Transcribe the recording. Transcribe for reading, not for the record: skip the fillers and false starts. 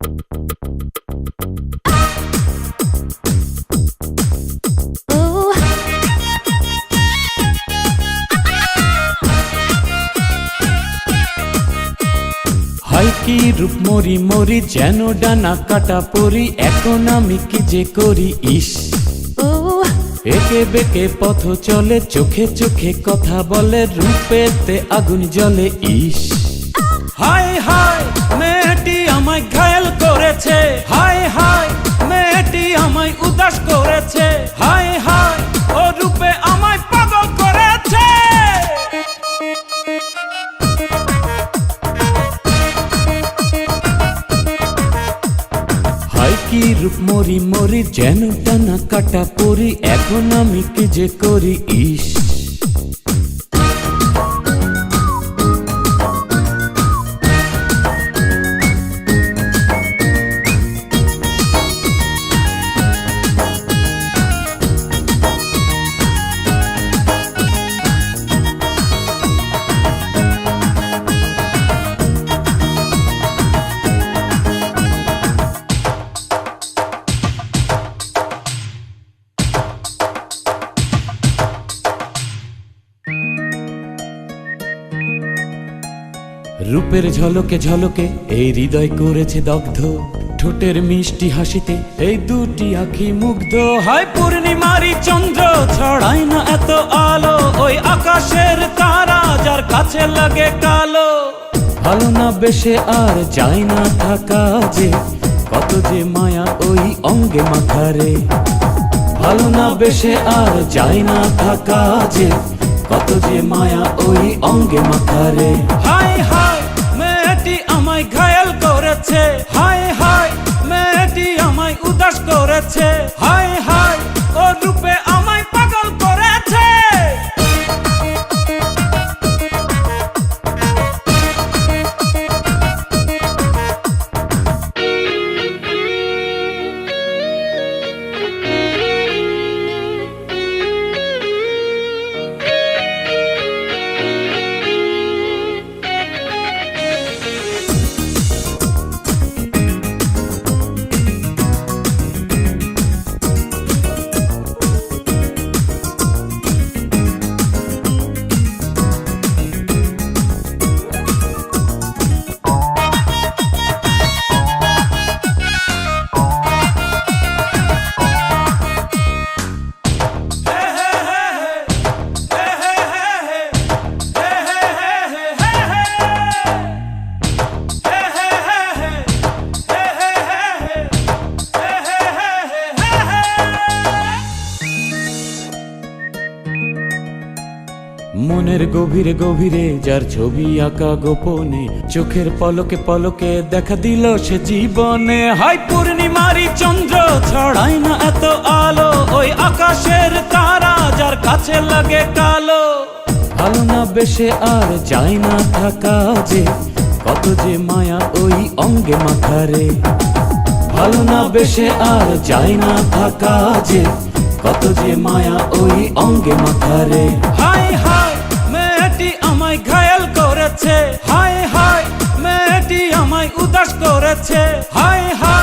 High কি রূপ মরি মরি যেন ডানা কাটা পরি, এখন আমি কি যে করি ইস। একে বেঁকে পথ চলে, চোখে চোখে কথা বলে, রূপেতে আগুন জ্বলে ইস। হাই হাই মেয়েটি আমায় ঘায়েল করেছে, হাই হাই মেয়েটি আমায় উদাস করেছে, হাই হাই ও রূপে আমায় পাগল করেছে। হাই কি রূপ মরি মরি যেন টানা কাটা পরি, এখন আমি কি যে করি ইস। রূপের ঝলকে ঝলকে এই হৃদয় করেছে দগ্ধ, ঠোঁটের মিষ্টি হাসিতে এই দুটি আঁখি মুগ্ধ। হায় পূর্ণিমারি চন্দ্র ছড়ায় না এত আলো, ওই আকাশের তারা যার কাছে লাগে কালো। ভালো না বেশে আর যায় না থাকা যে, কত যে মায়া ওই অঙ্গে মাখারে। ভালো না বেশে আর যায় না থাকা যে, কত যে মায়া ওই অঙ্গে মাখারে। হাই হাই মেয়েটি আমায় ঘায়েল করেছে, হাই হাই মেয়েটি আমায় উদাস করেছে, হাই হাই ও রূপে আমায় পাগল করেছে। মনের গভীরে গভীরে যার ছবি আঁকা গোপনে, চোখের পলকে পলকে দেখা দিল সে জীবনে। হাই পূর্ণিমারি চন্দ্র ছড়ায় না এত আলো, ওই আকাশের তারা যার কাছে লাগে কালো। ভালো না বেশে আর যায় না থাকা যে, কত যে মায়া ওই অঙ্গে মাখারে। ভালো না বেশে আর যায় না থাকা যে, কত যে মায়া ওই অঙ্গে মাখারে। হাই হাই মেয়েটি আমায় ঘায়েল করেছে, হাই হাই মেয়েটি আমায় উদাস করেছে, হাই হাই